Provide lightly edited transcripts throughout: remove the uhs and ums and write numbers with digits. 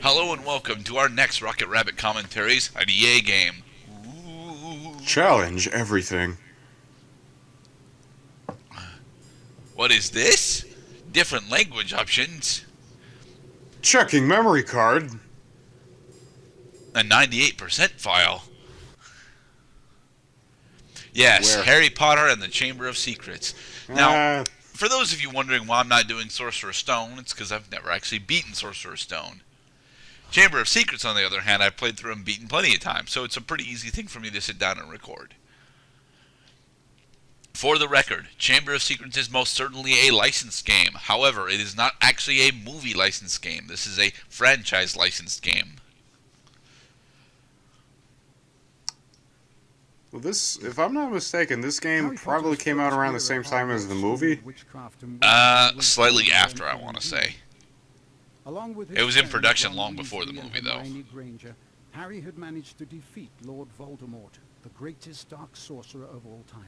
Hello and welcome to our next Rocket Rabbit Commentaries, an EA game. Challenge everything. What is this? Different language options. Checking memory card. A 98% file. Yes, Where? Harry Potter and the Chamber of Secrets. Now, for those of you wondering why I'm not doing Sorcerer's Stone, it's because I've never actually beaten Sorcerer's Stone. Chamber of Secrets, on the other hand, I've played through and beaten plenty of times, so it's a pretty easy thing for me to sit down and record. For the record, Chamber of Secrets is most certainly a licensed game. However, it is not actually a movie licensed game. This is a franchise licensed game. Well, if I'm not mistaken, this game probably came out around the same time as the movie. Slightly after, I want to say. It was in production long before the movie, though. Harry had managed to defeat Lord Voldemort, the greatest dark sorcerer of all time.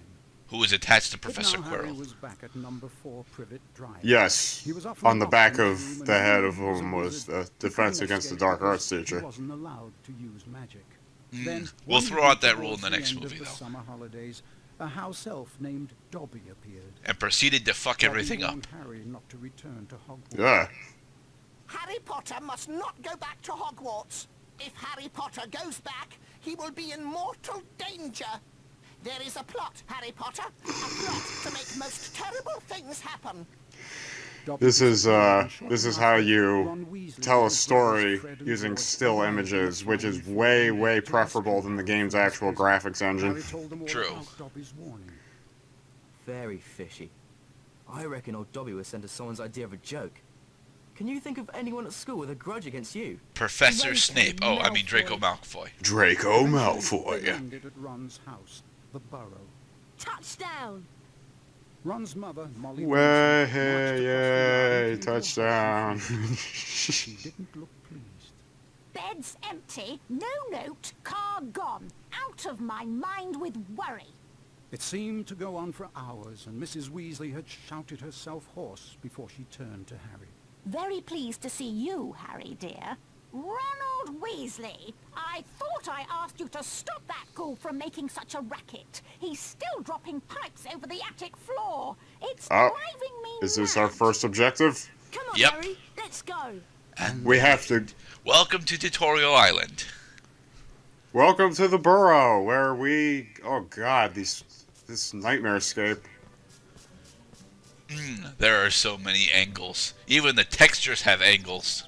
Who was attached to Professor Quirrell. Was back at number 4 Privet Drive. Yes, on the back of the head of whom was the Defense Against the Dark Arts teacher. He wasn't allowed to use magic. We'll throw out that rule in the next movie, though. Summer holidays, a house elf named Dobby appeared. And proceeded to fuck everything up. Harry not to return to Hogwarts. Yeah. Harry Potter must not go back to Hogwarts. If Harry Potter goes back, he will be in mortal danger. There is a plot, Harry Potter. A plot to make most terrible things happen. This is how you tell a story using still images, which is way, way preferable than the game's actual graphics engine. True. Very fishy. I reckon old Dobby was sent as someone's idea of a joke. Can you think of anyone at school with a grudge against you? Professor Snape. Oh, I mean Draco Malfoy. Draco Malfoy. Landed at Ron's house, the Burrow. Touchdown! Ron's mother, Molly. Way, touchdown. She didn't look pleased. Bed's empty, no note, car gone. Out of my mind with worry. It seemed to go on for hours, and Mrs. Weasley had shouted herself hoarse before she turned to Harry. Very pleased to see you, Harry, dear. Ronald Weasley, I thought I asked you to stop that ghoul from making such a racket. He's still dropping pipes over the attic floor. It's driving me Is this mad. our first objective? Come on, Yep. Harry, let's go. And We have to... welcome to Tutorial Island. Welcome to the Burrow, where we... Oh god, this nightmare escape. There are so many angles. Even the textures have angles.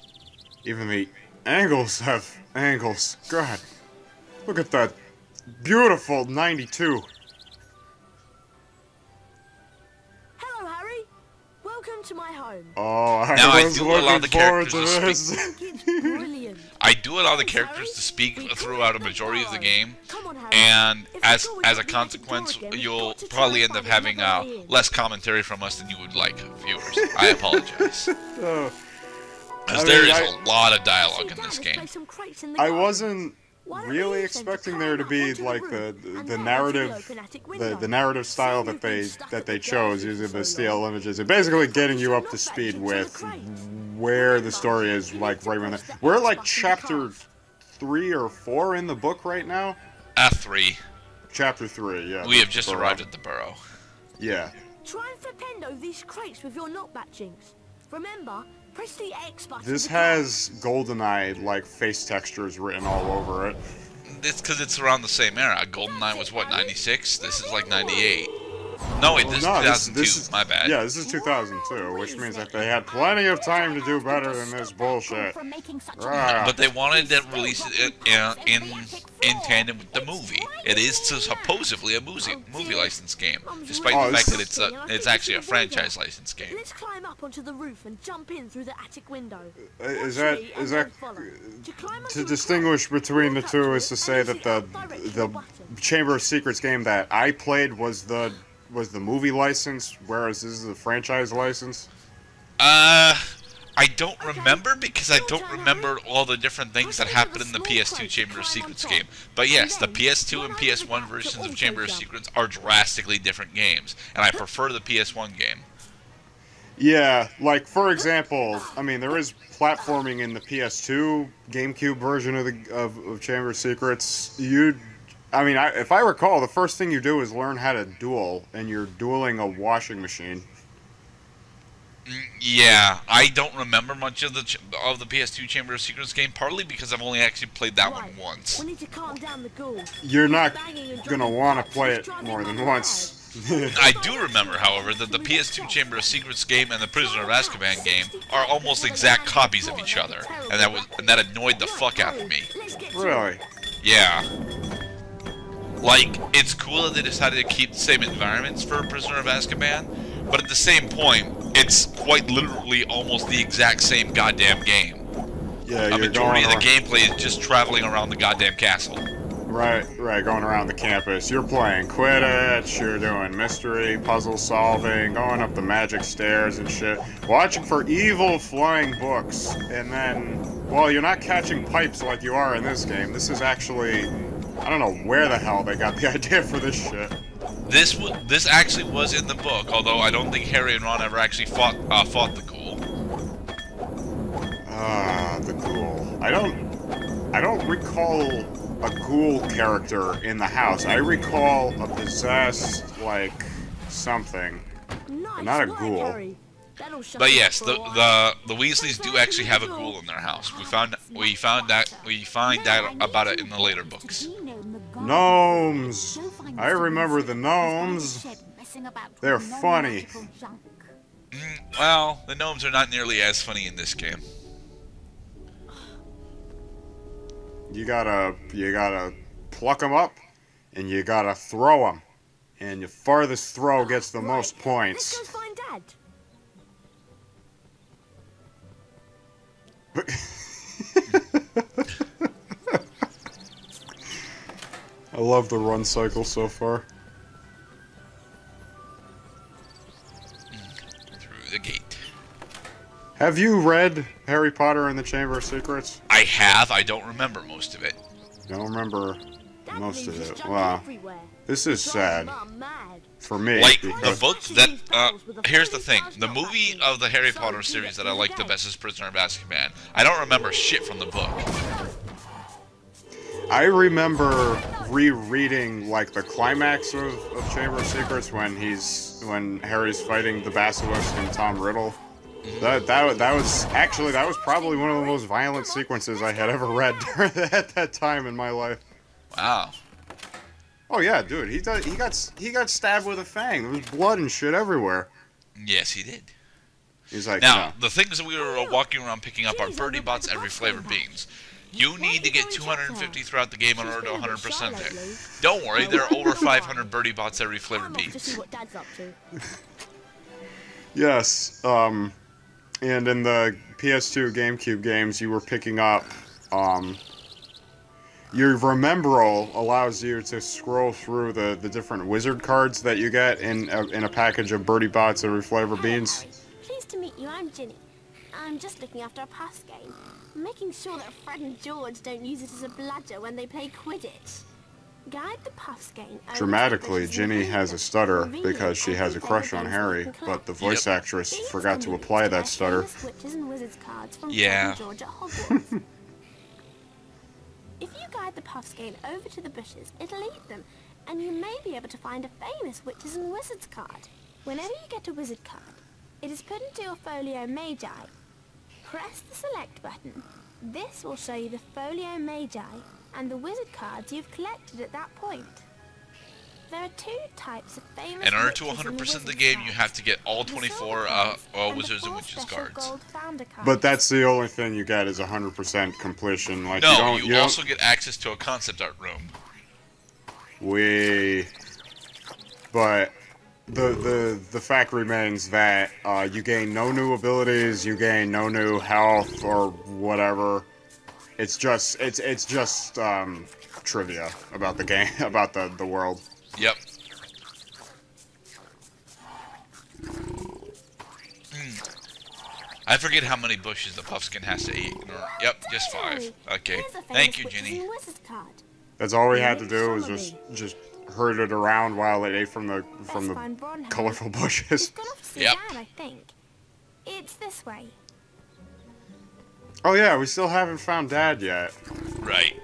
Even the angles have angles. God, look at that beautiful 92. Hello, Harry. Welcome to my home. Oh, Now, I I was do allow looking the forward characters to to this. It's brilliant. I do allow the characters to speak throughout a majority of the game, Come on, Harry. and If as we go a into the attic consequence, door again, we've you'll got to try probably and end up find having another way in. less commentary from us than you would like, viewers. I apologize. Oh, Because I there mean, is I- a lot of dialogue See, in Dad this has game. placed some crates in the I garden. wasn't Why don't really we use them to expecting climb there to up be onto the like roof the and the right onto the narrative open attic window? the narrative style that you've been they stuck that at they the chose garden using for the so still long. images. They're basically getting you up to Not speed back with into the crate. where the story is, like right when we're like chapter 3 or 4 in the book right now. 3. Chapter 3, yeah. We have just Burrow. arrived at the Burrow. Yeah. Try and flipendo these crates with your knockback jinx. Remember, press the X button. This to has GoldenEye like face textures written all over it. It's because it's around the same era. GoldenEye was what, 96? This is like 98. No, wait, this is No, 2002. this is My bad. Yeah, this is 2002, which means that they had plenty of time to do better than this bullshit. Ah. But they wanted to release it in tandem with the movie. It is supposedly a movie license game, despite Oh, the fact this- that it's actually a franchise license game. Let's climb up onto the roof and jump in through the attic window. Is Watch that me is and that then follow. To climb onto to the distinguish crate, between the walk up two to is it to say and that hit the up directly the button. Chamber of Secrets game that I played was the movie license, whereas this is the franchise license. I don't remember because I don't remember all the different things that happened in the PS2 Chamber of Secrets game. But yes, the PS2 and PS1 versions of Chamber of Secrets are drastically different games, and I prefer the PS1 game. Yeah, like for example, I mean there is platforming in the PS2 GameCube version of Chamber of Secrets. If I recall, the first thing you do is learn how to duel, and you're dueling a washing machine. Yeah, I don't remember much of the PS2 Chamber of Secrets game, partly because I've only actually played that one once. We need to calm down the ghouls. You're not gonna want to play it more than once. I do remember, however, that the PS2 Chamber of Secrets game and the Prisoner of Azkaban game are almost exact copies of each other, and that annoyed the fuck out of me. Really? Yeah. Like, it's cool that they decided to keep the same environments for Prisoner of Azkaban, but at the same point, it's quite literally almost the exact same goddamn game. Yeah, A majority of the gameplay is just traveling around the goddamn castle. Right, going around the campus. You're playing Quidditch, you're doing mystery, puzzle solving, going up the magic stairs and shit, watching for evil flying books, and then, well, you're not catching pipes like you are in this game. This is actually, I don't know where the hell they got the idea for this shit. This actually was in the book, although I don't think Harry and Ron ever actually fought the ghoul. The ghoul. I don't recall a ghoul character in the house. I recall a possessed, like, something. Nice Not a work, ghoul. Harry. That'll shut But you yes, up for a while. the Weasleys do actually have a ghoul in their house. We find out about it in the later books. Gnomes! I remember the gnomes. They're funny. Well, the gnomes are not nearly as funny in this game. You gotta pluck them up, and you gotta throw them. And your farthest throw gets the most points. Let's go find Dad. I love the run cycle so far. Through the gate. Have you read Harry Potter and the Chamber of Secrets? I have. I don't remember most of it. Don't remember Dad most of leaves his it. junk Wow. everywhere. This is sad Mom mad. for me. Like, the because book that, here's the thing. The movie of the Harry Potter series that I like the best is Prisoner of Azkaban. I don't remember shit from the book. I remember rereading like the climax of Chamber of Secrets when Harry's fighting the Basilisk and Tom Riddle. That was probably one of the most violent sequences I had ever read at that time in my life. Wow. Oh yeah, dude, he got stabbed with a fang. There was blood and shit everywhere. Yes, he did. He's like, Now, the things that we were walking around picking up are birdie bots every flavor beans. You need to get 250 throughout the game in order to 100% it. Don't worry, there are over 500 birdie bots every flavor I'm off to beans. see what Dad's up to. Yes, and in the PS2 GameCube games, you were picking up, your Remembrall allows you to scroll through the different wizard cards that you get in a package of birdie bots every flavor beans. Pleased to meet you. I'm Ginny. I'm just looking after a pass game. I'm making sure that Fred and George don't use it as a bladder when they play Quidditch. Guide the puffs game. Dramatically, Ginny has a stutter because she has a crush on Harry, but the voice actress forgot to apply that stutter. Witches and wizards cards from Yeah. Fred and George at Hogwarts. If you guide the puffs game over to the bushes, it'll eat them, and you may be able to find a famous witches and wizards card. Whenever you get a wizard card, it is put into your folio magi. Press the select button. This will show you the folio magi and the wizard cards you've collected at that point. There are two types of famous In order to witches and 100% the wizards game, you cards. have to get all The 24 silver cards and the Wizards and four Witches special cards. gold founder cards. But that's the only thing you get is 100% completion. Like No, you you don't. also get access to a concept art room. But the fact remains that you gain no new abilities, you gain no new health or whatever. It's just trivia about the game, about the world. Yep. I forget how many bushes the Puffskin has to eat. Yep, just 5. Okay. Here's a Thank famous you, witches Ginny. and wizards card. That's all we had to do was just herd it around while it ate from the Let's find Ron, Harry. colorful He's bushes. gone off to see Yep. Dad, I think. It's this way. Oh yeah, we still haven't found Dad yet. Right.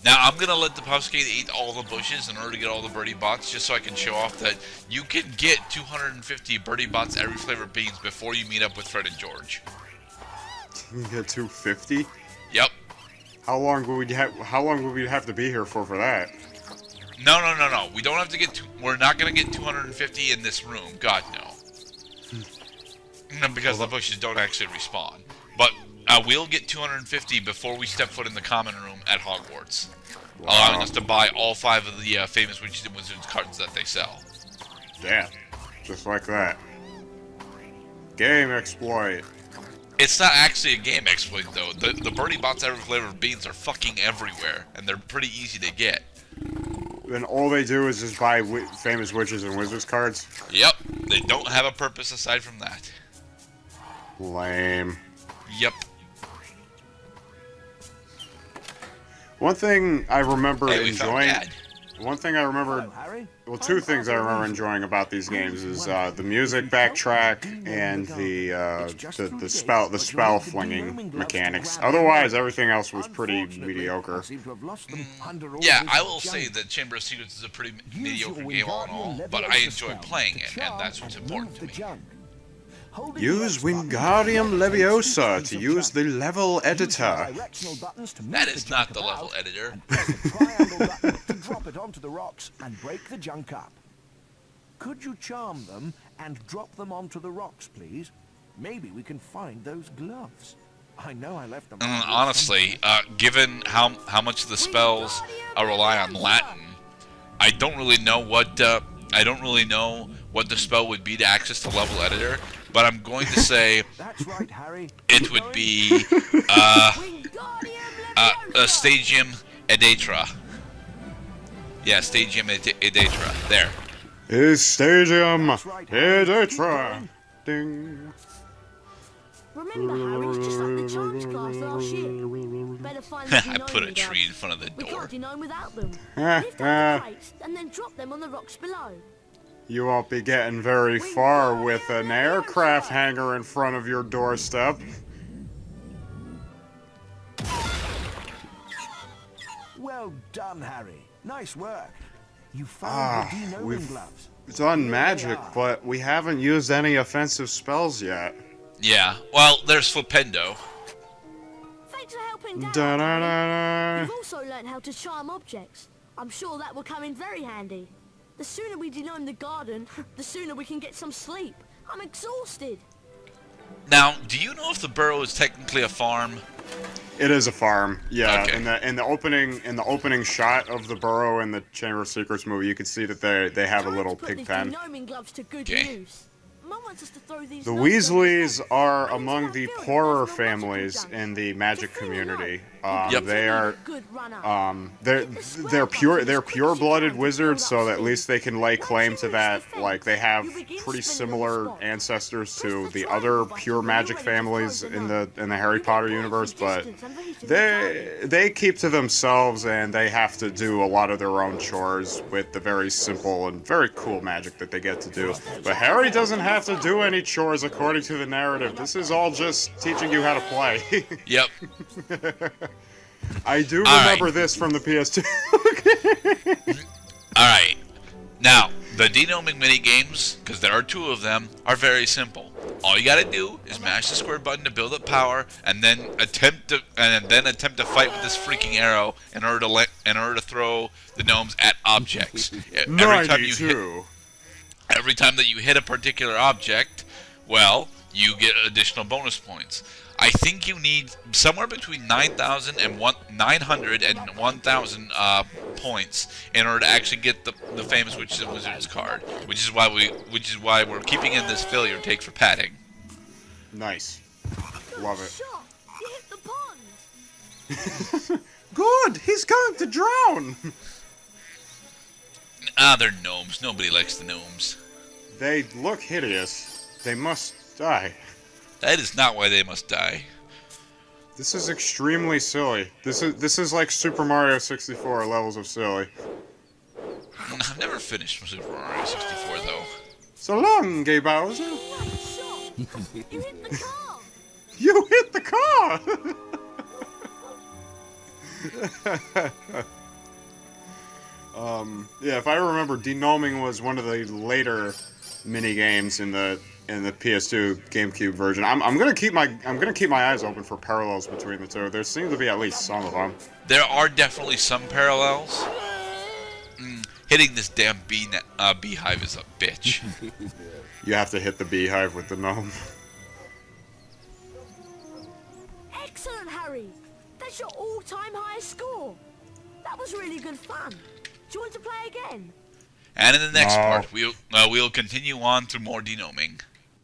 Now, I'm going to let the Puffskate eat all the bushes in order to get all the birdie bots, just so I can show off that you can get 250 birdie bots every flavor of beans before you meet up with Fred and George. You get 250? Yep. How long would we have to be here for that? No. We don't have to get we're not going to get 250 in this room. God, no. Because the bushes don't actually respawn. But we'll get 250 before we step foot in the common room at Hogwarts. Wow. Allowing us to buy all 5 of the famous Witches and Wizards cards that they sell. Yeah. Just like that. Game exploit. It's not actually a game exploit, though. The birdie bots every flavor of beans are fucking everywhere, and they're pretty easy to get. And all they do is just buy famous Witches and Wizards cards? Yep. They don't have a purpose aside from that. Lame. Yep. One thing I remember enjoying... Hello, Harry. Well, 2 things I remember enjoying about these games is the music backtrack and the spell flinging mechanics. Otherwise, everything else was pretty mediocre. Yeah, I will say that Chamber of Secrets is a pretty mediocre game all in all, but I enjoy playing it, and that's what's important to me. Use Wingardium Leviosa to use the level editor. That is not the level editor. Drop it onto the rocks and break the junk up. Could you charm them and drop them onto the rocks, please? Maybe we can find those gloves. I know I left them. Honestly, given how much of the spells rely on Latin, I don't really know what the spell would be to access the level editor. But I'm going to say That's right, Harry. It would be Stagium Edatra. Yeah, Stagium Edatra. There. Is Stadium Edatra. Ding. Remember, Harry, it's just like the charms class last year. Better find the I put a tree in front of the We door. can't deny without them. Lift up the crates and then drop them on the rocks below. You won't be getting very far with an aircraft hangar in front of your doorstep. Well done, Harry. Nice work. You found the denoming we've gloves. done magic, but we haven't used any offensive spells yet. Yeah, well, there's Flipendo. Thanks for helping Dad. Da-da-da-da. You've also learned how to charm objects. I'm sure that will come in very handy. The sooner we denome the garden, the sooner we can get some sleep. I'm exhausted. Now, do you know if the Burrow is technically a farm? It is a farm, yeah. Okay. In the opening shot of the Burrow in the Chamber of Secrets movie, you can see that they have a little pig pen. Denoming gloves to good Okay. use. Mum wants us to throw these The notes Weasleys over are the among fence. the I feel poorer there's no magical families junk. in the magic To feel community. alive. Yep. They are Good runner. they're pure-blooded wizards, so at least they can lay claim to that. Like, they have pretty similar ancestors to the other pure magic families in the Harry Potter universe, but they keep to themselves, and they have to do a lot of their own chores with the very simple and very cool magic that they get to do. But Harry doesn't have to do any chores according to the narrative. This is all just teaching you how to play. Yep. I do All remember right. this from the PS2. Alright. Now, the denoming minigames, because there are 2 of them, are very simple. All you gotta do is mash the square button to build up power, and then attempt to fight with this freaking arrow in order to throw the gnomes at objects. Every time that you hit a particular object, well, you get additional bonus points. I think you need somewhere between 900 and 1,000 points in order to actually get the famous Witches and Wizards card, which is why we're keeping in this failure take for padding. Nice. Love it. Shot. You hit the pond. Good! He's going to drown! They're gnomes. Nobody likes the gnomes. They look hideous. They must die. That is not why they must die. This is extremely silly. This is like Super Mario 64 levels of silly. I've never finished Super Mario 64 though. So long, Gay Bowser. Nice shot. You hit the car! You hit the car! Yeah, if I remember, denoming was one of the later mini games in the PS2 GameCube version. I'm gonna keep my eyes open for parallels between the two. There seem to be at least some of them. There are definitely some parallels. Hitting this damn beehive is a bitch. You have to hit the beehive with the gnome. Excellent, Harry! That's your all-time highest score! That was really good fun. Do you want to play again? And in the next part, we'll continue on to more denoming.